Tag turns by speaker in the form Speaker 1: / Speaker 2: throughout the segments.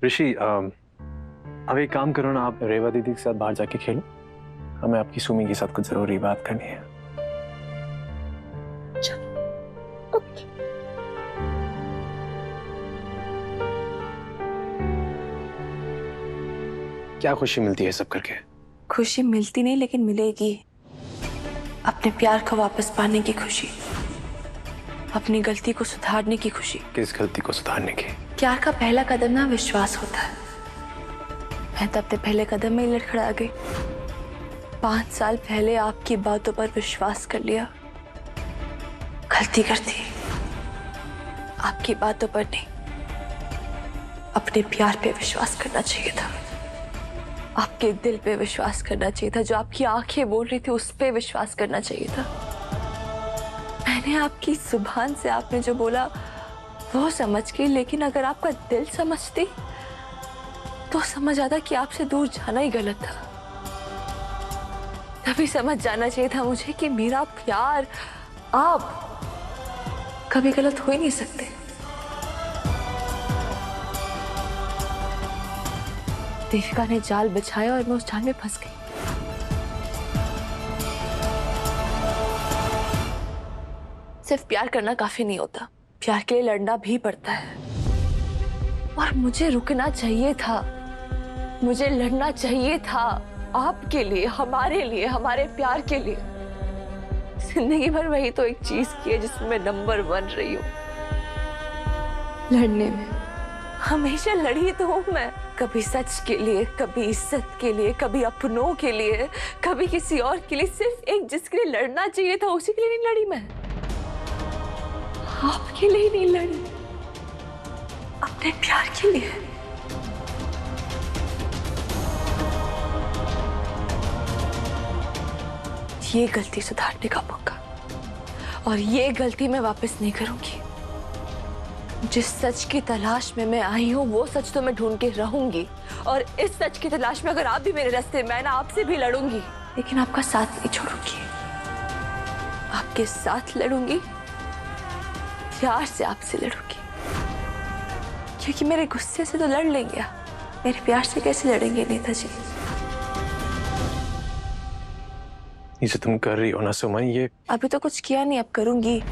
Speaker 1: ऋषि, अब एक काम करो ना, आप रेवा दीदी के साथ बाहर जाके खेलो। हमें आपकी सुमी के साथ कुछ जरूरी बात करनी है।
Speaker 2: ओके।
Speaker 1: क्या खुशी मिलती है सब करके?
Speaker 2: खुशी मिलती नहीं लेकिन मिलेगी। अपने प्यार को वापस पाने की खुशी, अपनी गलती को सुधारने की खुशी।
Speaker 1: किस गलती को सुधारने की?
Speaker 2: प्यार का पहला कदम ना विश्वास होता है। मैं तो अपने पहले कदम में ही लड़खड़ा गई। 5 साल पहले आपकी बातों पर विश्वास कर लिया। गलती करती, आपकी बातों पर नहीं, अपने प्यार पे विश्वास करना चाहिए था। आपके दिल पे विश्वास करना चाहिए था। जो आपकी आंखें बोल रही थी उस पे विश्वास करना चाहिए था। मैंने आपकी जुबान से आपने जो बोला वो समझ गई, लेकिन अगर आपका दिल समझती तो समझ आता कि आपसे दूर जाना ही गलत था। तभी समझ जाना चाहिए था मुझे कि मेरा प्यार आप कभी गलत हो ही नहीं सकते। देविका ने जाल बिछाया और मैं उस जाल में फंस गई। सिर्फ प्यार करना काफी नहीं होता, प्यार के लिए लड़ना भी पड़ता है। और मुझे रुकना चाहिए था, मुझे लड़ना चाहिए था आपके लिए, हमारे लिए, हमारे प्यार के लिए। जिंदगी भर वही तो एक चीज की है जिसमें मैं नंबर 1 रही हूं, लड़ने में। हमेशा लड़ी तो हूं मैं, कभी सच के लिए, कभी इज्जत के लिए, कभी अपनों के लिए, कभी किसी और के लिए। सिर्फ एक जिसके लिए लड़ना चाहिए था उसी के लिए नहीं लड़ी मैं। आपके लिए नहीं लड़ी, अपने प्यार के लिए। ये गलती सुधारने का मौका, और ये गलती मैं वापस नहीं करूंगी। जिस सच की तलाश में मैं आई हूं वो सच तो मैं ढूंढ के रहूंगी, और इस सच की तलाश में अगर आप भी मेरे रास्ते में, मैं ना आपसे भी लड़ूंगी, लेकिन आपका साथ नहीं छोड़ूंगी। आपके साथ लड़ूंगी, प्यार से आपसे लड़ूंगी। क्योंकि मेरे गुस्से से तो लड़ लेंगे, मेरे प्यार से कैसे लड़ेंगे नेताजी?
Speaker 1: ये जो तुम कर रही हो ना सुमन, ये
Speaker 2: अभी तो कुछ किया नहीं, अब करूंगी।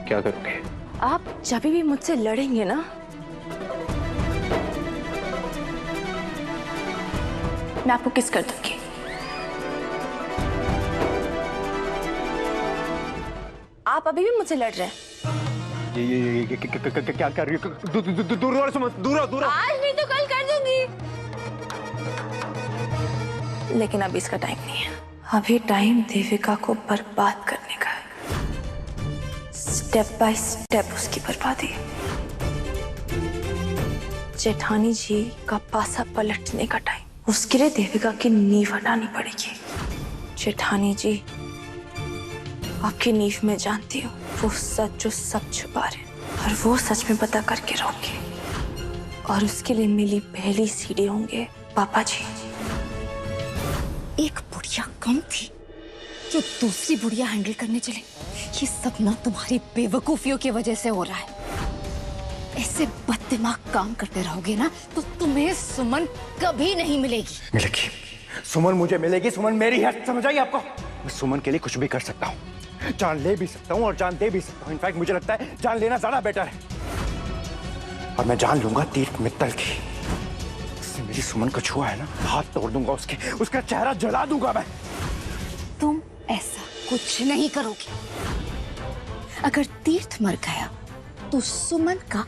Speaker 1: क्या करोगे?
Speaker 2: आप जब भी मुझसे लड़ेंगे ना, मैं आपको किस कर दूंगी। आप अभी भी मुझसे लड़ रहे हैं।
Speaker 1: ये क्या कर रही हो? दूर रहो सुमन, दूर रहो।
Speaker 2: आज नहीं तो कल कर दूंगी, लेकिन अभी इसका टाइम नहीं है। अभी टाइम देविका को बर्बाद करने का है। स्टेप बाय स्टेप उसकी बर्बादी। जेठानी जी का पासा पलटने का टाइम। उसके लिए देविका की नींव हटानी पड़ेगी। जेठानी जी, आपकी नींव में जानती हूँ वो सच जो सब छुपा रहे, और वो सच में पता करके रहोगे। और उसके लिए मिली पहली सीढ़ी होंगे पापा जी।
Speaker 3: एक बुढ़िया कम थी जो दूसरी बुढ़िया हैंडल करने चले। ये सब ना तुम्हारी बेवकूफियों की वजह से हो रहा है। ऐसे बददिमाग काम करते रहोगे ना तो तुम्हें सुमन कभी नहीं मिलेगी।
Speaker 4: मिलेगी सुमन, मुझे मिलेगी। सुमन मेरी है, समझ आई आपको? मैं सुमन के लिए कुछ भी कर सकता हूँ, जान ले भी सकता हूँ और जान दे भी सकता हूँ। इनफैक्ट मुझे लगता है जान लेना ज्यादा बेटर है। और मैं जान लूंगा तीर्थ मित्तल की। उसने मेरी सुमन को छुआ है ना, हाथ तोड़ दूंगा उसका चेहरा जला दूंगा मैं।
Speaker 3: तुम ऐसा कुछ नहीं करोगे। अगर तीर्थ मर गया तो सुमन का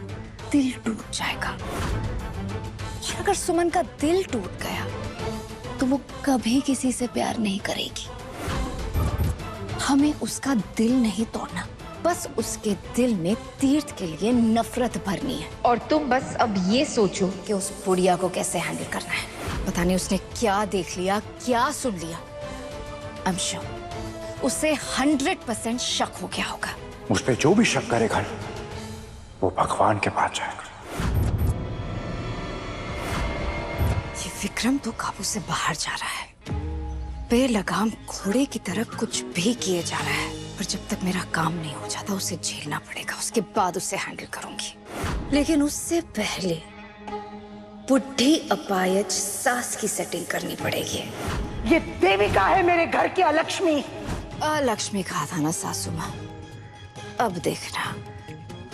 Speaker 3: दिल टूट जाएगा, और अगर सुमन का दिल टूट गया तो वो कभी किसी से प्यार नहीं करेगी। हमें उसका दिल नहीं तोड़ना, बस उसके दिल में तीर्थ के लिए नफरत भरनी है।
Speaker 5: और तुम बस अब ये सोचो
Speaker 3: कि उस बुढ़िया को कैसे हैंडल करना है। पता नहीं उसने क्या देख लिया, क्या सुन लिया। I'm sure उसे 100% शक हो गया होगा।
Speaker 4: उस पे जो भी शक करेगा वो भगवान के पास जाएगा।
Speaker 3: ये विक्रम तो काबू से बाहर जा रहा है। बेलगाम घोड़े की तरह कुछ भी किए जा रहा है, पर जब तक मेरा काम नहीं हो जाता उसे झेलना पड़ेगा। उसके बाद उसे हैंडल करूंगी। लेकिन उससे पहले बुढ़ी अपायज सास की सेटिंग करनी पड़ेगी।
Speaker 6: ये देविका है मेरे घर की अलक्ष्मी।
Speaker 3: अलक्ष्मी कहा था ना सासू माँ। अब देखना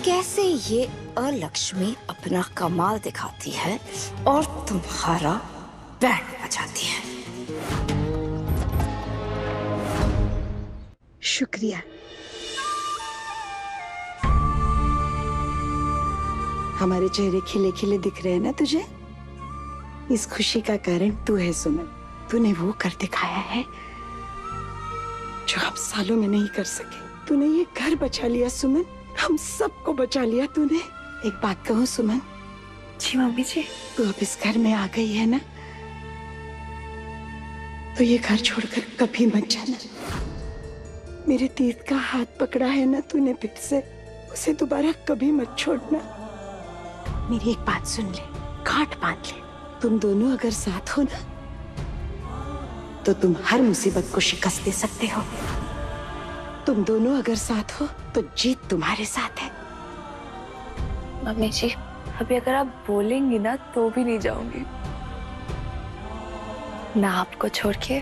Speaker 3: कैसे ये अलक्ष्मी अपना कमाल दिखाती है और तुम्हारा बैंड बजाती है।
Speaker 6: शुक्रिया। हमारे चेहरे खिले खिले दिख रहे हैं ना तुझे? इस खुशी का कारण तू है सुमन। तूने वो कर दिखाया है जो हम सालों में नहीं कर सके। तूने ये घर बचा लिया सुमन, हम सबको बचा लिया तूने। एक बात कहूँ सुमन?
Speaker 2: जी मम्मी जी।
Speaker 6: तू अब इस घर में आ गई है ना, तो ये घर छोड़कर कभी मत जाना। मेरे तीर्थ का हाथ पकड़ा है ना तूने फिर से, उसे दोबारा कभी मत छोड़ना। मेरी एक बात सुन ले, गांठ बांध ले। तुम दोनों अगर साथ हो ना, तो तुम हर मुसीबत को शिकस्त दे सकते हो। तुम दोनों अगर साथ हो तो जीत तुम्हारे साथ है।
Speaker 2: मम्मी जी, अभी अगर आप बोलेंगी ना तो भी नहीं जाऊंगी। ना आपको छोड़ के,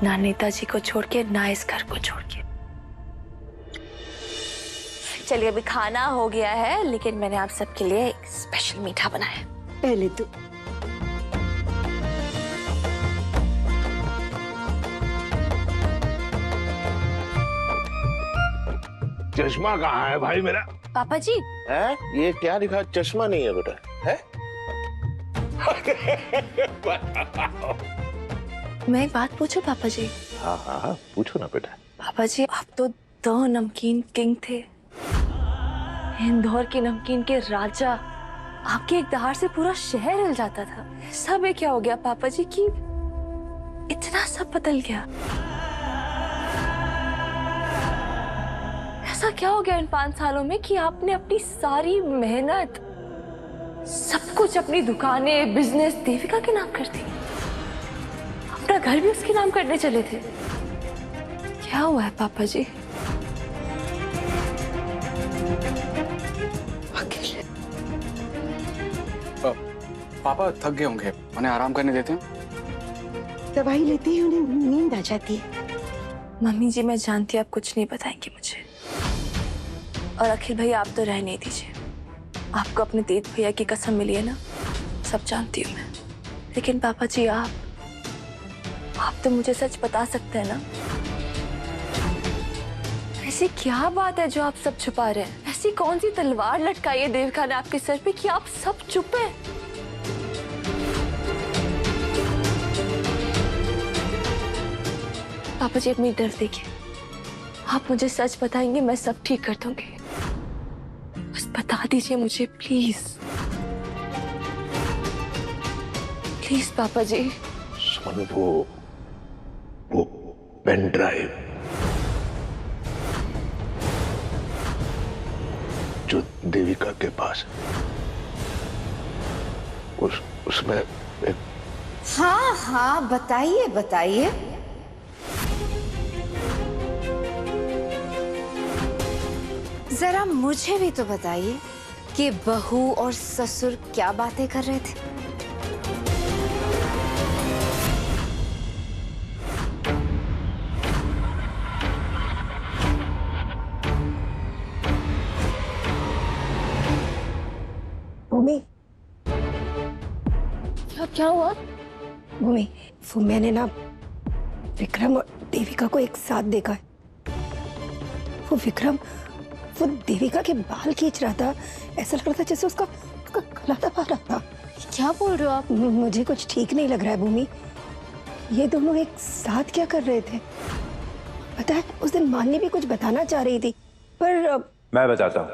Speaker 2: ना नेताजी को छोड़ के, ना इस घर को छोड़ के। चलिए अभी खाना हो गया है, लेकिन मैंने आप सबके लिए एक स्पेशल मीठा बनाया है।
Speaker 6: पहले तू।
Speaker 7: चश्मा कहाँ है भाई मेरा?
Speaker 2: पापा जी।
Speaker 7: है? ये क्या दिखा? चश्मा नहीं है बेटा, है?
Speaker 2: मैं एक बात पूछूं पापा जी?
Speaker 7: हाँ हाँ हाँ, पूछो ना बेटा।
Speaker 2: पापा जी, आप तो द नमकीन किंग थे, इंदौर के नमकीन के राजा। आपके एक दहाड़ से पूरा शहर हिल जाता था। सब ये क्या हो गया पापा जी कि इतना सब बदल गया? ऐसा क्या हो गया इन 5 सालों में कि आपने अपनी सारी मेहनत, सब कुछ, अपनी दुकानें, बिजनेस देविका के नाम कर दी? अपना घर भी उसके नाम करने चले थे। क्या हुआ है पापा जी?
Speaker 6: अकेले
Speaker 8: पापा थक गए होंगे, उन्हें आराम करने देते हैं।
Speaker 6: दवाई लेते ही उन्हें नींद आ जाती है।
Speaker 2: मम्मी जी, मैं जानती हूँ आप कुछ नहीं बताएंगे मुझे। और अखिल भैया, आप तो रह नहीं दीजिए। आपको अपने तीर्थ भैया की कसम मिली है ना, सब जानती हूँ मैं। लेकिन पापा जी, आप तो मुझे सच बता सकते हैं ना? ऐसी क्या बात है जो आप सब छुपा रहे हैं? ऐसी कौन सी तलवार लटकाई है देविका ने आपके सर पे कि आप सब चुप हैं? पापा जी, अपनी डर देखिए। आप मुझे सच बताएंगे, मैं सब ठीक कर दूंगी। बस बता दीजिए मुझे, प्लीज प्लीज पापा जी।
Speaker 7: सुमन, वो पेन ड्राइव जो देविका के पास है, उसमें एक...
Speaker 3: हाँ हाँ, बताइए बताइए। जरा मुझे भी तो बताइए कि बहू और ससुर क्या बातें कर रहे थे।
Speaker 6: भूमि,
Speaker 2: क्या हुआ?
Speaker 6: भूमि, वो मैंने ना विक्रम और देविका को एक साथ देखा है। वो विक्रम वो देविका के बाल खींच रहा था। ऐसा लग रहा था जैसे उसका गला दबा रहा था।
Speaker 2: क्या बोल रहे हो आप?
Speaker 6: मुझे कुछ ठीक नहीं लग रहा है भूमि। ये दोनों एक साथ क्या कर रहे थे? पता है, उस दिन माननी भी कुछ बताना चाह रही थी, पर
Speaker 4: मैं बताता हूँ।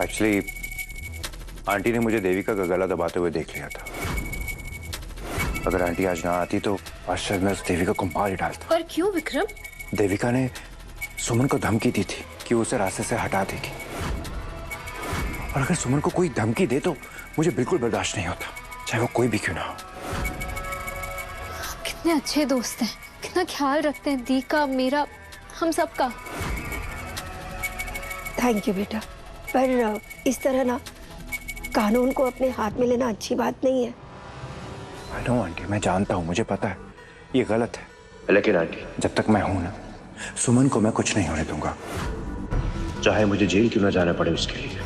Speaker 4: एक्चुअली आंटी ने मुझे देविका का गला दबाते हुए देख लिया था। अगर आंटी आज ना आती तो आज शायद मैं उस देविका को मार ही डालता।
Speaker 2: पर क्यों विक्रम?
Speaker 4: देविका ने सुमन को धमकी दी थी कि उसे रास्ते से हटा देगी, और अगर सुमन को कोई धमकी दे तो मुझे बिल्कुल बर्दाश्त नहीं होता, चाहे वो कोई भी क्यों ना हो।
Speaker 3: कितने अच्छे दोस्त हैं,
Speaker 9: कितना ख्याल रखते हैं दी का, मेरा, हम सबका।
Speaker 6: थैंक यू बेटा, पर इस तरह ना कानून को अपने हाथ में लेना अच्छी बात नहीं है।
Speaker 4: आई नो आंटी, मैं जानता हूँ, मुझे पता है ये गलत है,
Speaker 7: लेकिन आंटी
Speaker 4: जब तक मैं हूं ना, सुमन को मैं कुछ नहीं होने दूंगा,
Speaker 7: चाहे मुझे जेल क्यों ना जाना पड़े उसके लिए।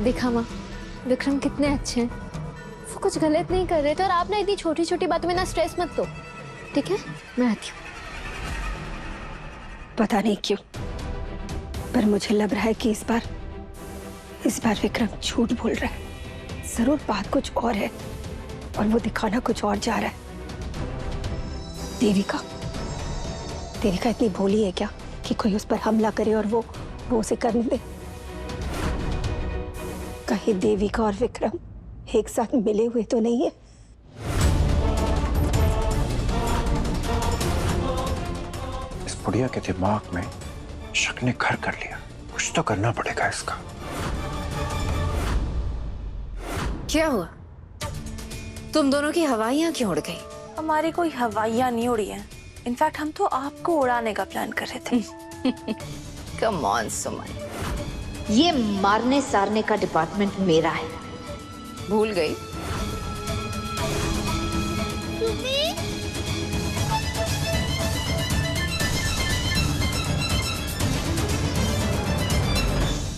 Speaker 9: देखा माँ, विक्रम कितने अच्छे हैं, वो कुछ गलत नहीं कर रहे थे। और आप ना इतनी छोटी छोटी बातों में ना स्ट्रेस मत लो, ठीक है? मैं आती हूँ।
Speaker 6: पता नहीं क्यों, पर मुझे लग रहा है कि इस बार विक्रम झूठ बोल रहा है। जरूर बात कुछ और है और वो दिखाना कुछ और जा रहा है। देविका इतनी भोली है क्या कि कोई उस पर हमला करे और वो उसे करने दे? कहीं देविका और विक्रम एक साथ मिले हुए तो नहीं है?
Speaker 4: इस बुढ़िया के दिमाग में शक ने घर कर लिया, कुछ तो करना पड़ेगा इसका।
Speaker 3: क्या हुआ? तुम दोनों की हवाइयां क्यों उड़ गई?
Speaker 2: हमारी कोई हवाइयां नहीं उड़ी हैं। इनफैक्ट हम तो आपको उड़ाने का प्लान कर रहे थे।
Speaker 3: कम ऑन सुमन, ये मारने सारने का डिपार्टमेंट मेरा है, भूल गई?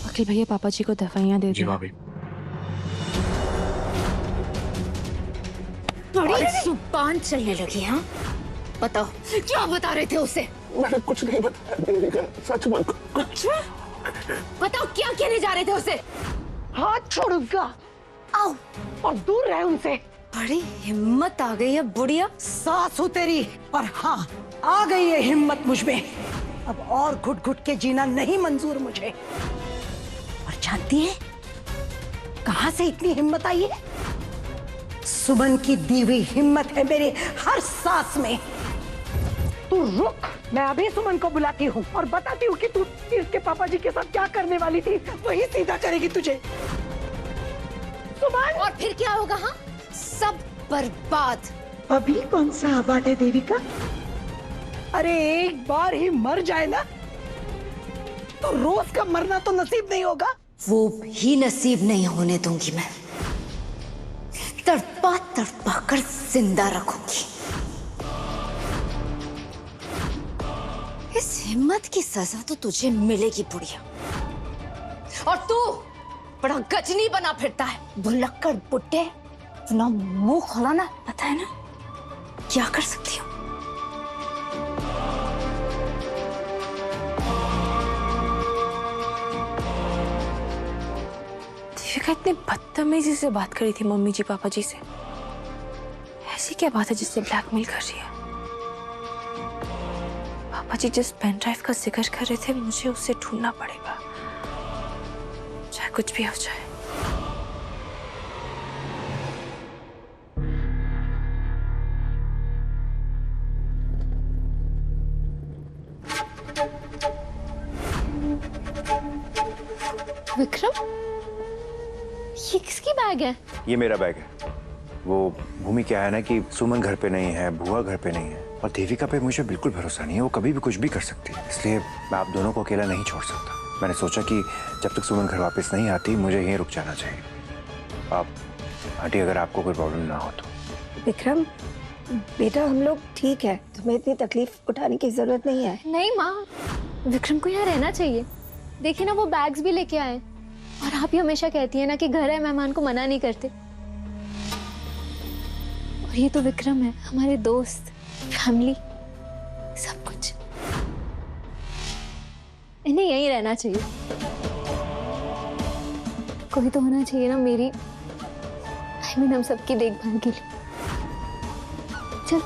Speaker 2: अखिल भैया पापा जी को दवाइयां दे
Speaker 1: जी
Speaker 2: दो।
Speaker 1: भाभी।
Speaker 3: बड़ी जुबान चलने लगी। हाँ, बताओ क्या बता रहे थे उसे?
Speaker 7: मैंने कुछ नहीं बताया देविका, सच मत।
Speaker 3: अच्छा, बताओ क्या कहने जा रहे थे उसे?
Speaker 6: हाथ छोड़ उसका, आओ और दूर रहे उनसे।
Speaker 3: बड़ी हिम्मत आ गई है बुढ़िया।
Speaker 6: सास हो तेरी, और हाँ, आ गई है हिम्मत मुझ में। अब और घुट घुट के जीना नहीं मंजूर मुझे। और जानती है कहां से इतनी हिम्मत आई है? सुमन की दी हुई हिम्मत है मेरे हर सांस में। तू रुक, मैं अभी सुमन को बुलाती हूँ और बताती हूँ कि तू इसके पापा जी के साथ क्या करने वाली थी। वही सीधा करेगी तुझे। सुमन!
Speaker 3: और फिर क्या होगा? हाँ, सब बर्बाद।
Speaker 6: अभी कौन सा आबाद है देविका? अरे एक बार ही मर जाए ना तो रोज का मरना तो नसीब नहीं होगा।
Speaker 3: वो भी नसीब नहीं होने दूंगी मैं। तड़पा तड़पा कर जिंदा रखूंगी। इस हिम्मत की सजा तो तुझे मिलेगी बुढ़िया। और तू बड़ा गजनी बना फिरता है, भुलक्कड़ बुड्ढे। अपना मुंह खोला ना, पता है ना क्या कर सकती हूँ?
Speaker 2: देविका इतनी बदतमीजी से बात करी थी मम्मी जी पापा जी से। ऐसी क्या बात है जिससे ब्लैकमेल कर रही है? पापा जी जिस पेन ड्राइव का जिक्र कर रहे थे, मुझे उसे ढूंढना पड़ेगा, चाहे कुछ भी हो जाए।
Speaker 9: विक्रम, ये किसकी बैग है?
Speaker 4: ये मेरा बैग है। वो भूमि क्या है ना कि सुमन घर पे नहीं है, बुआ घर पे नहीं है, और देविका पे मुझे बिल्कुल भरोसा नहीं है। वो कभी भी कुछ भी कर सकती है, इसलिए मैं आप दोनों को अकेला नहीं छोड़ सकता। मैंने सोचा कि जब तक सुमन घर वापस नहीं आती, मुझे यहीं रुक जाना चाहिए। आप आंटी, अगर आपको कोई प्रॉब्लम ना हो तो।
Speaker 6: विक्रम बेटा, हम लोग ठीक है, तुम्हें इतनी तकलीफ उठाने की जरूरत नहीं है।
Speaker 9: नहीं माँ, विक्रम को यहाँ रहना चाहिए। देखिए ना, वो बैग्स भी लेके आए। और आप ही हमेशा कहती है ना कि घर है, मेहमान को मना नहीं करते। और ये तो विक्रम है, हमारे दोस्त, फैमिली, सब कुछ। इन्हें यहीं रहना चाहिए। कोई तो होना चाहिए ना मेरी, I mean, हम सबकी देखभाल के लिए। चल।